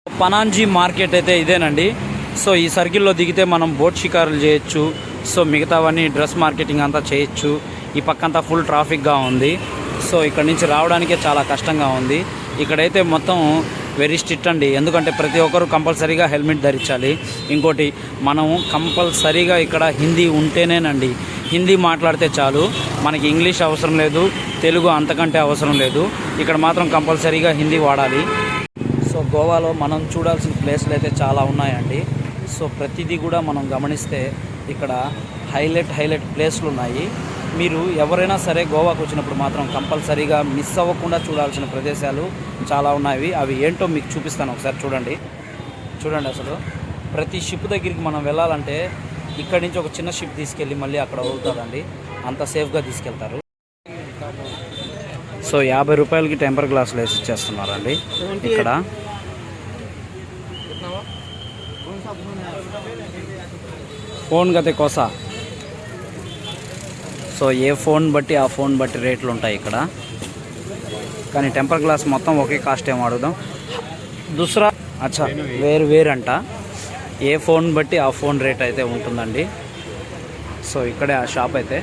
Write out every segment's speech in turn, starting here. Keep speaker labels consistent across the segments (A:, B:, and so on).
A: పనాంజీ market అయితే ఇదేనండి. So ఈ సర్కిల్లో దిగితే మనం బోట్ షికారులు చేయొచ్చు. సో మిగతావన్నీ డ్రెస్ మార్కెటింగ్ అంతా చేయొచ్చు. ఈ పక్కంతా ఫుల్ ట్రాఫిక్గా ఉంది. సో ఇక్కడ నుంచి రావడానికే చాలా కష్టంగా ఉంది. ఇక్కడైతే మొత్తం వెరీ స్ట్రిక్ట్ అండి. ఎందుకంటే ప్రతి ఒక్కరు కంపల్సరీగా హెల్మెట్ ధరించాలి. ఇంకోటి మనం కంపల్సరీగా ఇక్కడ హిందీ ఉంటేనేనండి, హిందీ మాట్లాడితే చాలు, మనకి ఇంగ్లీష్ అవసరం లేదు, తెలుగు అంతకంటే అవసరం లేదు. ఇక్కడ మాత్రం కంపల్సరీగా హిందీ వాడాలి. సో గోవాలో మనం చూడాల్సిన ప్లేస్లు అయితే చాలా ఉన్నాయండి. సో ప్రతిదీ కూడా మనం గమనిస్తే ఇక్కడ హైలైట్ ప్లేస్లు ఉన్నాయి. మీరు ఎవరైనా సరే గోవాకు వచ్చినప్పుడు మాత్రం కంపల్సరీగా మిస్ అవ్వకుండా చూడాల్సిన ప్రదేశాలు చాలా ఉన్నాయి. అవి ఏంటో మీకు చూపిస్తాను, ఒకసారి చూడండి. అసలు ప్రతి షిప్ దగ్గరికి మనం వెళ్ళాలంటే ఇక్కడి నుంచి ఒక చిన్న షిప్ తీసుకెళ్ళి మళ్ళీ అక్కడ వదులుతుందండి. అంత సేఫ్గా తీసుకెళ్తారు. సో 50 రూపాయలకి టెంపర్ గ్లాసులు వేసి ఇచ్చేస్తున్నారండి ఇక్కడ. ఫోన్ గతే కోసా. సో ఏ ఫోన్ బట్టి ఆ ఫోన్ బట్టి రేట్లు ఉంటాయి ఇక్కడ. కానీ టెంపర్ గ్లాస్ మొత్తం ఒకే కాస్ట్ ఏమో అడుగుదాం. దూసరా అచ్చా వేరంట. ఏ ఫోన్ బట్టి ఆ ఫోన్ రేట్ అయితే ఉంటుందండి. సో ఇక్కడే ఆ షాప్ అయితే.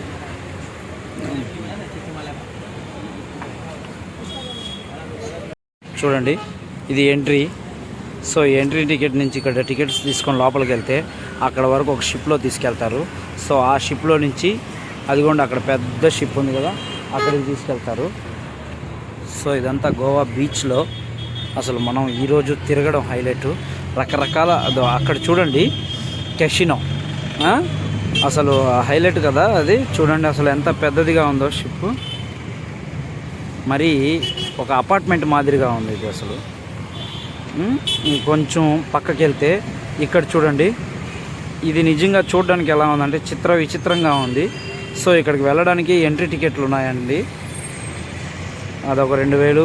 A: చూడండి, ఇది ఎంట్రీ. సో ఎంట్రీ టికెట్ నుంచి ఇక్కడ టికెట్స్ తీసుకొని లోపలికి వెళ్తే అక్కడ వరకు ఒక షిప్లో తీసుకెళ్తారు. సో ఆ షిప్లో నుంచి అదిగోండి అక్కడ పెద్ద షిప్ ఉంది కదా, అక్కడికి తీసుకెళ్తారు. సో ఇదంతా గోవా బీచ్లో అసలు మనం ఈరోజు తిరగడం హైలైట్. రకరకాల అక్కడ చూడండి కెసినో, అసలు హైలైట్ కదా అది. చూడండి అసలు ఎంత పెద్దదిగా ఉందో షిప్. మరి ఒక అపార్ట్మెంట్ మాదిరిగా ఉంది ఇది అసలు. కొంచెం పక్కకి వెళ్తే ఇక్కడ చూడండి, ఇది నిజంగా చూడడానికి ఎలా ఉందంటే విచిత్రంగా ఉంది. సో ఇక్కడికి వెళ్ళడానికి ఎంట్రీ టికెట్లు ఉన్నాయండి. అదొక 2000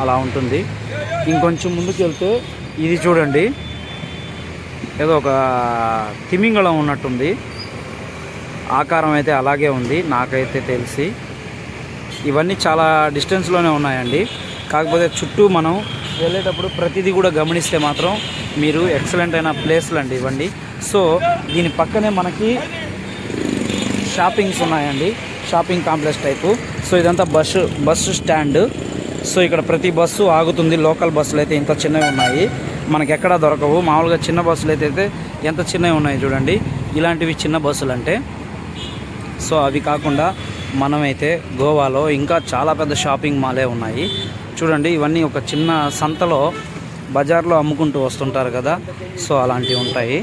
A: అలా ఉంటుంది. ఇంకొంచెం ముందుకు వెళ్తే ఇది చూడండి, ఏదో ఒక తిమింగళం ఉన్నట్టుంది. ఆకారం అయితే అలాగే ఉంది నాకైతే తెలిసి. ఇవన్నీ చాలా డిస్టెన్స్లోనే ఉన్నాయండి. కాకపోతే చుట్టూ మనం వెళ్ళేటప్పుడు ప్రతిదీ కూడా గమనిస్తే మాత్రం మీరు ఎక్సలెంట్ అయిన ప్లేస్లు అండి ఇవ్వండి. సో దీని పక్కనే మనకి షాపింగ్స్ ఉన్నాయండి, షాపింగ్ కాంప్లెక్స్ టైపు. సో ఇదంతా బస్సు స్టాండ్. సో ఇక్కడ ప్రతి బస్సు ఆగుతుంది. లోకల్ బస్సులు అయితే ఇంత చిన్నవి ఉన్నాయి, మనకి ఎక్కడా దొరకవు. మామూలుగా చిన్న బస్సులు అయితే ఎంత చిన్నవి ఉన్నాయి చూడండి, ఇలాంటివి చిన్న బస్సులు అంటే. సో అవి కాకుండా మనమైతే గోవాలో ఇంకా చాలా పెద్ద షాపింగ్ మాలే ఉన్నాయి చూడండి. ఇవన్నీ ఒక చిన్న సంతలో బజార్లో అమ్ముకుంటూ వస్తుంటారు కదా, సో అలాంటివి ఉంటాయి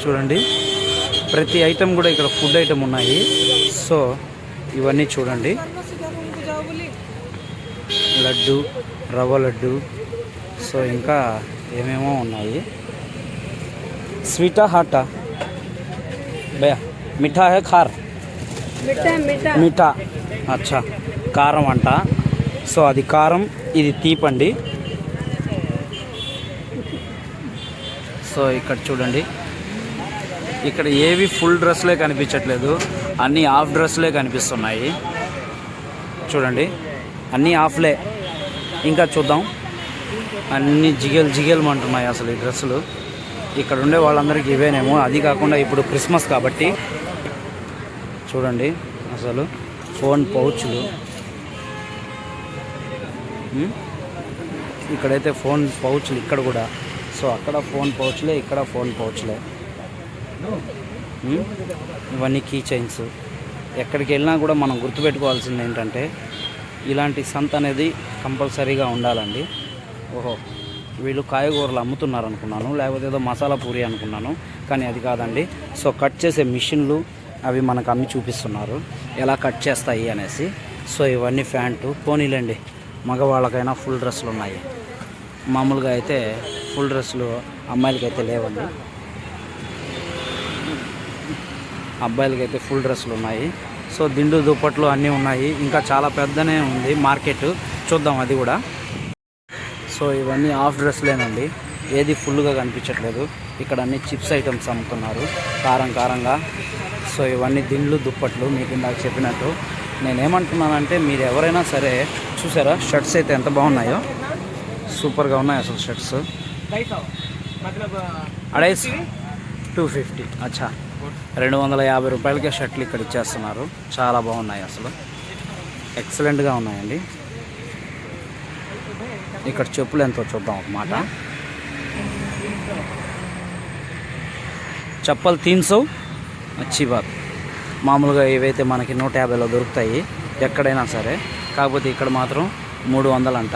A: చూడండి. ప్రతి ఐటెం కూడా ఇక్కడ ఫుడ్ ఐటెం ఉన్నాయి. సో ఇవన్నీ చూడండి, లడ్డు, రవ్వ లడ్డు, సో ఇంకా ఏమేమో ఉన్నాయి. స్వీటా హాటా భయ్యా? మిఠా హే ఖార్? మిఠా. అచ్చా, కారం అంట. సో అది కారం, ఇది తీపండి. సో ఇక్కడ చూడండి, ఇక్కడ ఏవి ఫుల్ డ్రెస్లే కనిపించట్లేదు, అన్నీ హాఫ్ డ్రెస్లే కనిపిస్తున్నాయి చూడండి. అన్నీ హాఫ్లే. ఇంకా చూద్దాం, అన్నీ జిగేల్మంటున్నాయి అసలు ఈ డ్రెస్సులు. ఇక్కడ ఉండే వాళ్ళందరికీ ఇవేనేమో. అది కాకుండా ఇప్పుడు క్రిస్మస్ కాబట్టి చూడండి అసలు ఫోన్ పౌచ్లు. ఇక్కడైతే ఫోన్ పౌచ్లు ఇక్కడ కూడా. సో అక్కడ ఫోన్ పౌచ్లే, ఇక్కడ ఫోన్ పౌచ్లే. ఇవన్నీ కీ చైన్స్. ఎక్కడికి వెళ్ళినా కూడా మనం గుర్తుపెట్టుకోవాల్సింది ఏంటంటే ఇలాంటి సంత అనేది కంపల్సరీగా ఉండాలండి. ఓహో, వీళ్ళు కాయగూరలు అమ్ముతున్నారు అనుకున్నాను, లేకపోతే ఏదో మసాలా పూరి అనుకున్నాను, కానీ అది కాదండి. సో కట్ చేసే మిషన్లు అవి మనకు అమ్మి చూపిస్తున్నారు ఎలా కట్ చేస్తాయి అనేసి. సో ఇవన్నీ ప్యాంటు. పోనీలేండి, మగవాళ్ళకైనా ఫుల్ డ్రెస్సులు ఉన్నాయి. మామూలుగా అయితే ఫుల్ డ్రెస్సులు అమ్మాయిలకైతే లేవండి, అబ్బాయిలకైతే ఫుల్ డ్రెస్సులు ఉన్నాయి. సో దిండు దుప్పట్లు అన్నీ ఉన్నాయి. ఇంకా చాలా పెద్దనే ఉంది మార్కెట్, చూద్దాం అది కూడా. సో ఇవన్నీ హాఫ్ డ్రెస్లేనండి, ఏది ఫుల్గా కనిపించట్లేదు. ఇక్కడ అన్ని చిప్స్ ఐటమ్స్ అమ్ముతున్నారు కారంగా. సో ఇవన్నీ దిండ్లు దుప్పట్లు మీకు ఇందాక చెప్పినట్టు. నేనేమంటున్నానంటే మీరు ఎవరైనా సరే చూసారా షర్ట్స్ అయితే ఎంత బాగున్నాయో, సూపర్గా ఉన్నాయి అసలు షర్ట్స్. 250 అచ్చా 250 రూపాయలకే షర్ట్లు ఇక్కడ ఇచ్చేస్తున్నారు. చాలా బాగున్నాయి అసలు, ఎక్సలెంట్గా ఉన్నాయండి. ఇక్కడ చెప్పులు ఎంతో చూద్దాం ఒక మాట. చప్పల్ 300 అచ్చి బాత్. మామూలుగా ఇవైతే మనకి 150లో దొరుకుతాయి ఎక్కడైనా సరే, కాకపోతే ఇక్కడ మాత్రం 300 అంట.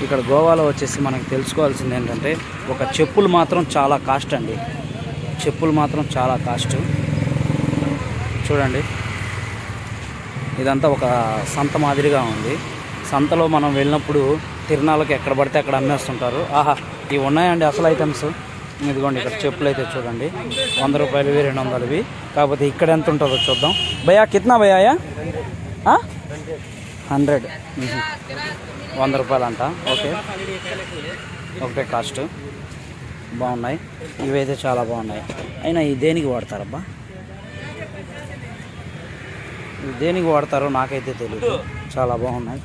A: ఇక్కడ గోవాలో వచ్చేసి మనకు తెలుసుకోవాల్సింది ఏంటంటే ఒక చెప్పులు మాత్రం చాలా కాస్ట్ అండి. చెప్పులు మాత్రం చాలా కాస్ట్. చూడండి ఇదంతా ఒక సంత మాదిరిగా ఉంది. సంతలో మనం వెళ్ళినప్పుడు తిరునాళ్ళకి ఎక్కడ పడితే అక్కడ అమ్మేస్తుంటారు. ఆహా ఇవి ఉన్నాయండి అసలు ఐటమ్స్. ఇదిగోండి ఇక్కడ చెప్పులు అయితే చూడండి 100 రూపాయలవి 200వి. కాకపోతే ఇక్కడ ఎంత ఉంటుందో చూద్దాం. భయ్యా కిత్నా భయ్యా? 100 100 రూపాయలు అంట. ఓకే ఒకటే కాస్ట్. బాగున్నాయి ఇవైతే చాలా బాగున్నాయి. అయినా ఈ దేనికి వాడతారబ్బా, ఇవి దేనికి వాడతారో నాకైతే తెలియదు. చాలా బాగున్నాయి.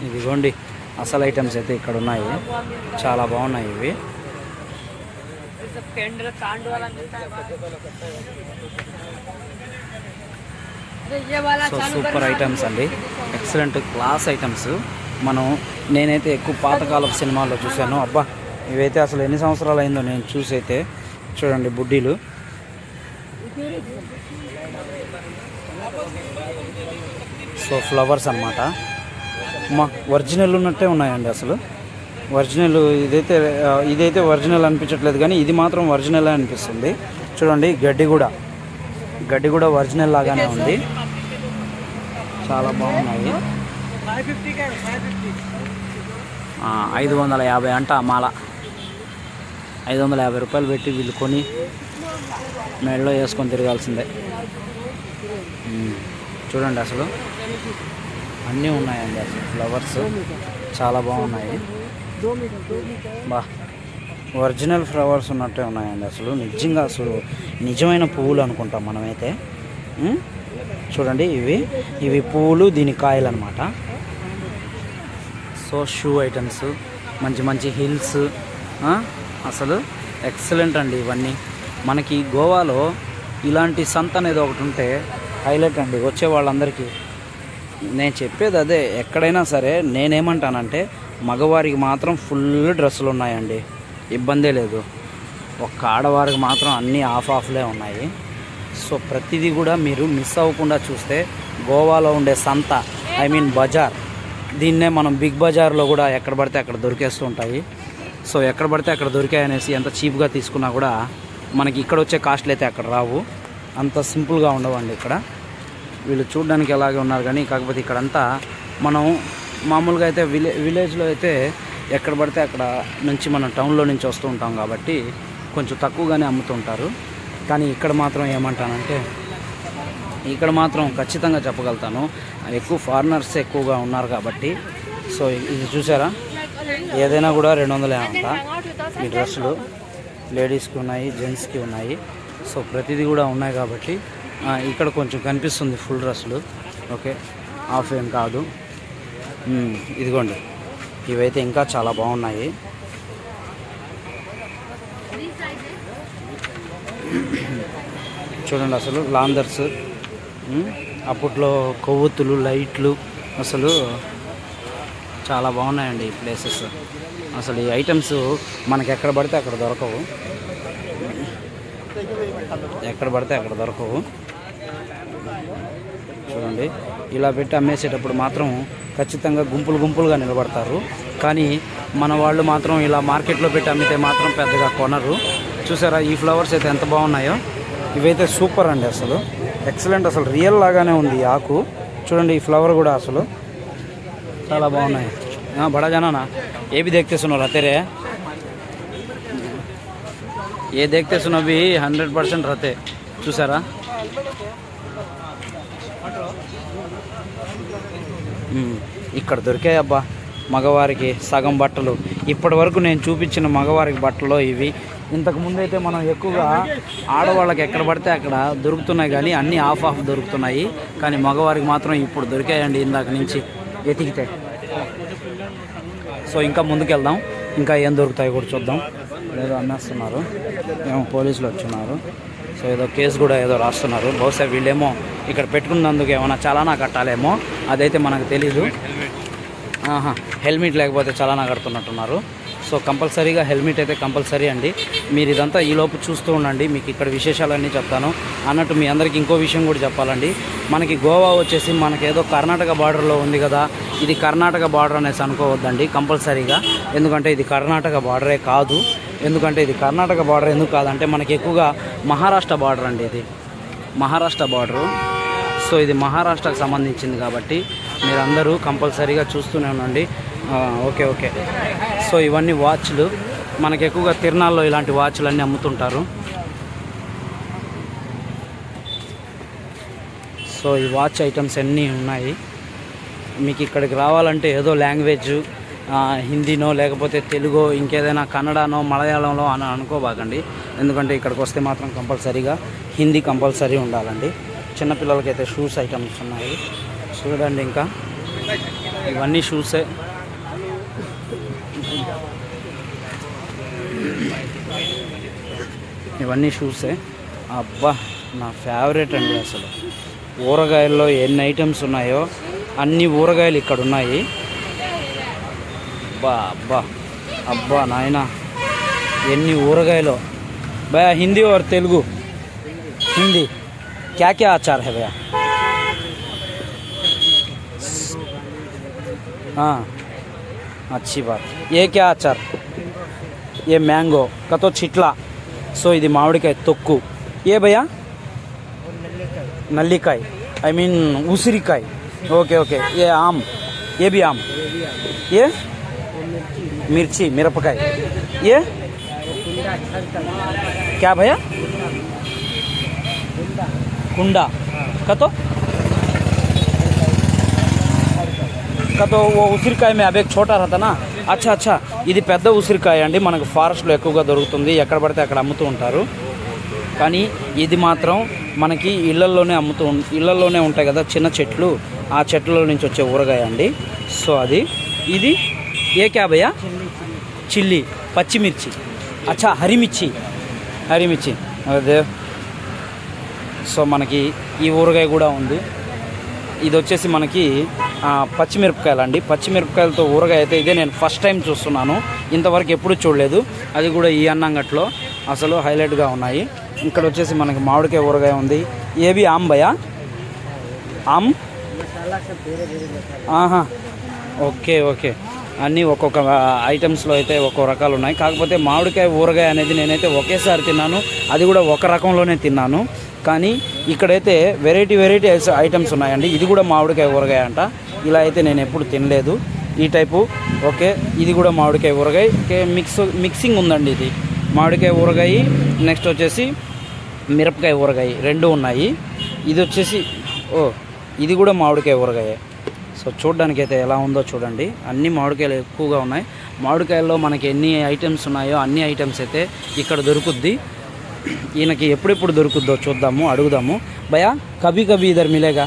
A: ఇదిగోండి అసలు ఐటమ్స్ అయితే ఇక్కడ ఉన్నాయి, చాలా బాగున్నాయి ఇవి. సో సూపర్ ఐటమ్స్ అండి, ఎక్సలెంట్ క్లాస్ ఐటమ్స్. నేనైతే ఎక్కువ పాతకాలపు సినిమాల్లో చూశాను. అబ్బా ఇవైతే అసలు ఎన్ని సంవత్సరాలు అయిందో నేను చూసి. అయితే చూడండి బుడ్డీలు, సో ఫ్లవర్స్ అన్నమాట. ఒరిజినల్ ఉన్నట్టే ఉన్నాయండి అసలు. ఒరిజినల్ ఇదైతే ఒరిజినల్ అనిపించట్లేదు, కానీ ఇది మాత్రం ఒరిజినల్ అనిపిస్తుంది. చూడండి గడ్డి కూడా ఒరిజినల్ లాగానే ఉంది. చాలా బాగున్నాయి. 550 అంట మాల. 550 రూపాయలు పెట్టి వీళ్ళు కొని మెడలో వేసుకొని తిరగాల్సిందే. చూడండి అసలు అన్నీ ఉన్నాయండి అసలు. ఫ్లవర్స్ చాలా బాగున్నాయి. ఒరిజినల్ ఫ్లవర్స్ ఉన్నట్టే ఉన్నాయండి అసలు. నిజంగా అసలు నిజమైన పువ్వులు అనుకుంటాం మనమైతే. చూడండి ఇవి పువ్వులు, దీని కాయలు అనమాట. సో షూ ఐటమ్స్, మంచి హిల్స్, అసలు ఎక్సలెంట్ అండి ఇవన్నీ. మనకి గోవాలో ఇలాంటి సంత అనేది ఒకటి ఉంటే హైలైట్ అండి వచ్చే వాళ్ళందరికీ. నేను చెప్పేది అదే, ఎక్కడైనా సరే నేనేమంటానంటే మగవారికి మాత్రం ఫుల్ డ్రెస్సులు ఉన్నాయండి, ఇబ్బందే లేదు. ఒక్క ఆడవారికి మాత్రం అన్నీ ఆఫ్లే ఉన్నాయి. సో ప్రతిదీ కూడా మీరు మిస్ అవ్వకుండా చూస్తే గోవాలో ఉండే సంత, బజార్, దీన్నే మనం బిగ్ బజార్లో కూడా ఎక్కడ పడితే అక్కడ దొరికేస్తూ ఉంటాయి. సో ఎక్కడ పడితే అక్కడ దొరికాయనేసి ఎంత చీప్గా తీసుకున్నా కూడా మనకి ఇక్కడ వచ్చే కాస్ట్లు అయితే అక్కడ రావు. అంత సింపుల్గా ఉండవండి ఇక్కడ. వీళ్ళు చూడడానికి ఎలాగే ఉన్నారు కానీ కాకపోతే ఇక్కడంతా మనం మామూలుగా అయితే విలేజ్లో అయితే ఎక్కడ పడితే అక్కడ నుంచి మనం టౌన్లో నుంచి వస్తూ ఉంటాం కాబట్టి కొంచెం తక్కువగానే అమ్ముతుంటారు. కానీ ఇక్కడ మాత్రం ఏమంటానంటే ఇక్కడ మాత్రం ఖచ్చితంగా చెప్పగలుగుతాను ఎక్కువ ఫారినర్స్ ఎక్కువగా ఉన్నారు కాబట్టి. సో ఇది చూసారా, ఏదైనా కూడా 200 అంట. ఈ డ్రెస్సులు లేడీస్కి ఉన్నాయి, జెంట్స్కి ఉన్నాయి. సో ప్రతిదీ కూడా ఉన్నాయి కాబట్టి ఇక్కడ కొంచెం కనిపిస్తుంది ఫుల్ డ్రెస్సులు. ఓకే హాఫ్ ఏం కాదు. ఇదిగోండి ఇవైతే ఇంకా చాలా బాగున్నాయి. చూడండి అసలు లాందర్స్, అప్పట్లో కొవ్వొత్తులు, లైట్లు, అసలు చాలా బాగున్నాయండి ఈ ప్లేసెస్. అసలు ఈ ఐటమ్స్ మనకి ఎక్కడ పడితే అక్కడ దొరకవు, ఎక్కడ పడితే అక్కడ దొరకవు. చూడండి ఇలా పెట్టి అమ్మేసేటప్పుడు మాత్రం ఖచ్చితంగా గుంపులుగా నిలబడతారు. కానీ మన వాళ్ళు మాత్రం ఇలా మార్కెట్లో పెట్టి అమ్మితే మాత్రం పెద్దగా కొనరు. చూసారా ఈ ఫ్లవర్స్ అయితే ఎంత బాగున్నాయో. ఇవైతే సూపర్ అండి అసలు, ఎక్సలెంట్. అసలు రియల్ లాగానే ఉంది ఈ ఆకు. చూడండి ఈ ఫ్లవర్ కూడా అసలు చాలా బాగున్నాయి. బడా జనానా ఏ भी देखते सुनो रहते रहे, ये देखते सुनो भी 100% रहते. చూసారా ఇక్కడ దొరికాయి అబ్బా మగవారికి సగం బట్టలు. ఇప్పటి వరకు నేను చూపించిన మగవారికి బట్టలు ఇవి ఇంతకుముందు అయితే మనం ఎక్కువగా ఆడవాళ్ళకి ఎక్కడ పడితే అక్కడ దొరుకుతున్నాయి, కానీ అన్నీ ఆఫ్ దొరుకుతున్నాయి. కానీ మగవారికి మాత్రం ఇప్పుడు దొరికాయండి ఇందాక నుంచి ఎతికితే. సో ఇంకా ముందుకెళ్దాం, ఇంకా ఏం దొరుకుతాయో కూడా చూద్దాం. ఏదో అమ్మేస్తున్నారు, ఏమో పోలీసులు వచ్చున్నారు. సో ఏదో కేసు కూడా ఏదో రాస్తున్నారు. బహుశా వీళ్ళేమో ఇక్కడ పెట్టుకున్నందుకు ఏమైనా చలానా కట్టాలేమో, అదైతే మనకు తెలీదు. హెల్మెట్ లేకపోతే చలానా కడుతున్నట్టున్నారు. సో కంపల్సరీగా హెల్మెట్ అయితే కంపల్సరీ అండి. మీరు ఇదంతా ఈలోపు చూస్తూ ఉండండి, మీకు ఇక్కడ విశేషాలన్నీ చెప్తాను. అన్నట్టు మీ అందరికీ ఇంకో విషయం కూడా చెప్పాలండి. మనకి గోవా వచ్చేసి మనకేదో కర్ణాటక బార్డర్లో ఉంది కదా, ఇది కర్ణాటక బార్డర్ అనేసి అనుకోవద్దండి కంపల్సరీగా. ఎందుకంటే ఇది కర్ణాటక బార్డరే కాదు. ఎందుకంటే ఇది కర్ణాటక బార్డర్ ఎందుకు కాదంటే మనకి ఎక్కువగా మహారాష్ట్ర బార్డర్ అండి, ఇది మహారాష్ట్ర బార్డరు. సో ఇది మహారాష్ట్రకు సంబంధించింది కాబట్టి మీరందరూ కంపల్సరీగా చూస్తూనే ఉండండి. ఓకే. సో ఇవన్నీ వాచ్లు, మనకి ఎక్కువగా తిరునాళ్ళలో ఇలాంటి వాచ్లు అన్నీ అమ్ముతుంటారు. సో ఈ వాచ్ ఐటమ్స్ అన్నీ ఉన్నాయి. మీకు ఇక్కడికి రావాలంటే ఏదో లాంగ్వేజ్ హిందీనో లేకపోతే తెలుగో ఇంకేదైనా కన్నడనో మలయాళంలో అని అనుకోబాకండి. ఎందుకంటే ఇక్కడికి వస్తే మాత్రం కంపల్సరీగా హిందీ కంపల్సరీ ఉండాలండి. చిన్నపిల్లలకైతే షూస్ ఐటమ్స్ ఉన్నాయి చూడండి. ఇంకా ఇవన్నీ షూసే. ఇవన్నీ షూసే. అబ్బా నా ఫేవరెట్ అండి అసలు. ఊరగాయల్లో ఎన్ని ఐటమ్స్ ఉన్నాయో అన్ని ఊరగాయలు ఇక్కడ ఉన్నాయి. అబ్బా నాయన ఎన్ని ఊరగాయలు. భయ్యా హిందీ और तेलुगु? हिंदी क्या क्या अचार है भैया? हाँ अच्छी बात. ये क्या अचार? ये मैंगो का तो छिटला. సో ఇది మామిడికాయ తొక్కు. ఏ భయ్యా? నల్లికాయ, ఐ మీన్ ఉసిరికాయ. ఓకే. ఏ ఆమ్? ఏ బి ఆమ్? ఏ మిర్చి మిరపకాయ. ఏ क्या भैया? कुंडा का तो वो ఉసిరికాయ में अब एक छोटा रहता ना. అచ్చా ఇది పెద్ద ఉసిరికాయ అండి. మనకు ఫారెస్ట్లో ఎక్కువగా దొరుకుతుంది, ఎక్కడ పడితే అక్కడ అమ్ముతూ ఉంటారు. కానీ ఇది మాత్రం మనకి ఇళ్ళల్లోనే ఉంటాయి కదా చిన్న చెట్లు, ఆ చెట్లలో నుంచి వచ్చే ఊరగాయ అండి. సో అది ఇది ఏ క్యా భయ్యా? చిల్లీ పచ్చిమిర్చి. అచ్చా హరిమిర్చి అదే. సో మనకి ఈ ఊరగాయ కూడా ఉంది. ఇది వచ్చేసి మనకి పచ్చిమిరపకాయలు అండి. పచ్చిమిరపకాయలతో ఊరగాయ అయితే ఇదే నేను ఫస్ట్ టైం చూస్తున్నాను, ఇంతవరకు ఎప్పుడు చూడలేదు. అది కూడా ఈ అన్నంగట్లో అసలు హైలైట్గా ఉన్నాయి. ఇక్కడ వచ్చేసి మనకి మామిడికాయ ఊరగాయ ఉంది. ఏవి ఆమ్ భయ్యా? ఆమ్ ఓకే. అన్నీ ఒక్కొక్క ఐటమ్స్లో అయితే ఒక్కో రకాలు ఉన్నాయి. కాకపోతే మామిడికాయ ఊరగాయ అనేది నేనైతే ఒకేసారి తిన్నాను, అది కూడా ఒక రకంలోనే తిన్నాను. కానీ ఇక్కడైతే వెరైటీ ఐటమ్స్ ఉన్నాయండి. ఇది కూడా మామిడికాయ ఊరగాయ అంట. ఇలా అయితే నేను ఎప్పుడు తినలేదు ఈ టైపు. ఓకే ఇది కూడా మామిడికాయ ఊరగాయ మిక్సింగ్ ఉందండి. ఇది మామిడికాయ ఊరగాయ, నెక్స్ట్ వచ్చేసి మిరపకాయ ఊరగాయ రెండు ఉన్నాయి. ఇది వచ్చేసి ఇది కూడా మామిడికాయ ఊరగాయ. సో చూడడానికి అయితే ఎలా ఉందో చూడండి. అన్ని మామిడికాయలు ఎక్కువగా ఉన్నాయి. మామిడికాయల్లో మనకి ఎన్ని ఐటమ్స్ ఉన్నాయో అన్ని ఐటమ్స్ అయితే ఇక్కడ దొరుకుద్ది. ఈయనకి ఎప్పుడెప్పుడు దొరుకుద్దో చూద్దాము, అడుగుదాము. భయ్యా కభీ ఇధర్ మిలేగా?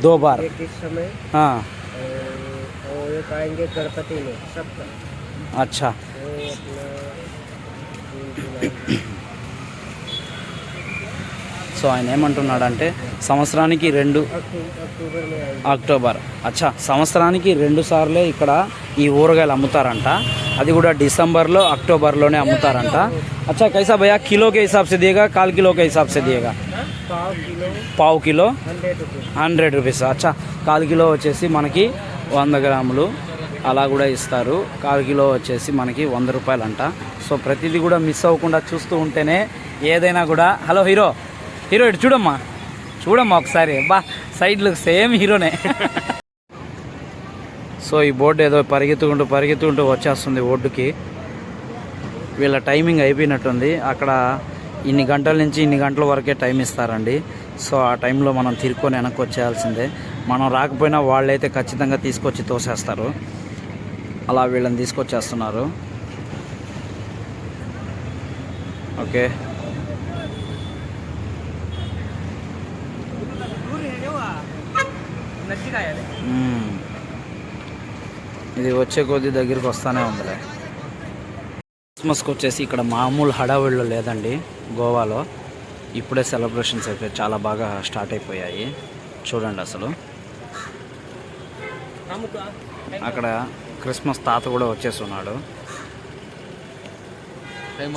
A: दो बार. हाँ अच्छा. సో ఆయన ఏమంటున్నాడంటే సంవత్సరానికి 2 అక్టోబర్. అచ్చా సంవత్సరానికి 2 సార్లే ఇక్కడ ఈ ఊరగాయలు అమ్ముతారంట. అది కూడా డిసెంబర్లో అక్టోబర్లోనే అమ్ముతారంట. अच्छा कैसा भैया? किलो के हिसाब से दिएगा, काल किलो के हिसाब से दिएगा? पाव किलो 100 రూపీస్. అచ్చా కాల్ కిలో వచ్చేసి మనకి 100 గ్రాములు అలా కూడా ఇస్తారు. కాల్ కిలో వచ్చేసి మనకి 100 రూపాయలు అంట. సో ప్రతిదీ కూడా మిస్ అవ్వకుండా చూస్తూ ఉంటేనే ఏదైనా కూడా. హలో హీరో ఇటు చూడమ్మా ఒకసారి. సైడ్లు సేమ్ హీరోనే. సో ఈ బోర్డు ఏదో పరిగెత్తుకుంటూ వచ్చేస్తుంది ఒడ్డుకి. వీళ్ళ టైమింగ్ అయిపోయినట్టుంది. అక్కడ ఇన్ని గంటల నుంచి ఇన్ని గంటల వరకే టైం ఇస్తారండి. సో ఆ టైంలో మనం తిరుక్కొని వెనక్కి వచ్చేయాల్సిందే. మనం రాకపోయినా వాళ్ళైతే ఖచ్చితంగా తీసుకొచ్చి తోసేస్తారు. అలా వీళ్ళని తీసుకొచ్చేస్తున్నారు. ఓకే. ఇది వచ్చే కొద్ది దగ్గరికి వస్తూనే ఉందిలే. క్రిస్మస్కి వచ్చేసి ఇక్కడ మామూలు హడావిడిలో లేదండి గోవాలో. ఇప్పుడే సెలబ్రేషన్స్ అయితే చాలా బాగా స్టార్ట్ అయిపోయాయి. చూడండి అసలు అక్కడ క్రిస్మస్ తాత కూడా వచ్చేస్తున్నాడు. టైం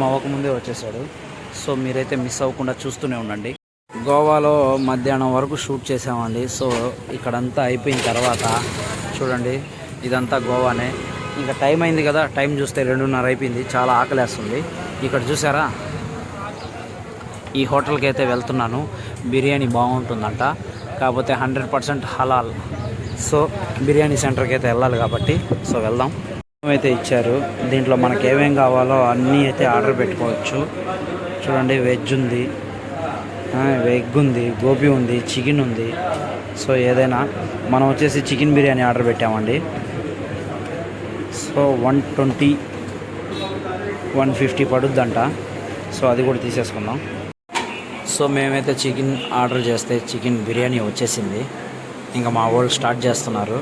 A: అవ్వకముందే వచ్చేసాడు. సో మీరైతే మిస్ అవ్వకుండా చూస్తూనే ఉండండి. గోవాలో మధ్యాహ్నం వరకు షూట్ చేసామండి. సో ఇక్కడంతా అయిపోయిన తర్వాత చూడండి ఇదంతా గోవానే. ఇంకా టైం అయింది కదా, టైం చూస్తే 2:30 అయిపోయింది. చాలా ఆకలేస్తుంది. ఇక్కడ చూసారా, ఈ హోటల్కి అయితే వెళ్తున్నాను. బిర్యానీ బాగుంటుందంట, కాకపోతే 100% హలాల్. సో బిర్యానీ సెంటర్కి అయితే వెళ్ళాలి కాబట్టి సో వెళ్దాం. అయితే ఇచ్చారు, దీంట్లో మనకి ఏమేం కావాలో అన్నీ అయితే ఆర్డర్ పెట్టుకోవచ్చు. చూడండి వెజ్ ఉంది, ఎగ్ ఉంది, గోబీ ఉంది, చికెన్ ఉంది. సో ఏదైనా మనం వచ్చేసి చికెన్ బిర్యానీ ఆర్డర్ పెట్టామండి. సో 120 150 పడుద్దంట. సో అది కూడా తీసేసుకుందాం. సో మేమైతే చికెన్ ఆర్డర్ చేస్తే చికెన్ బిర్యానీ వచ్చేసింది. ఇంకా మా వాళ్ళు స్టార్ట్ చేస్తున్నారు.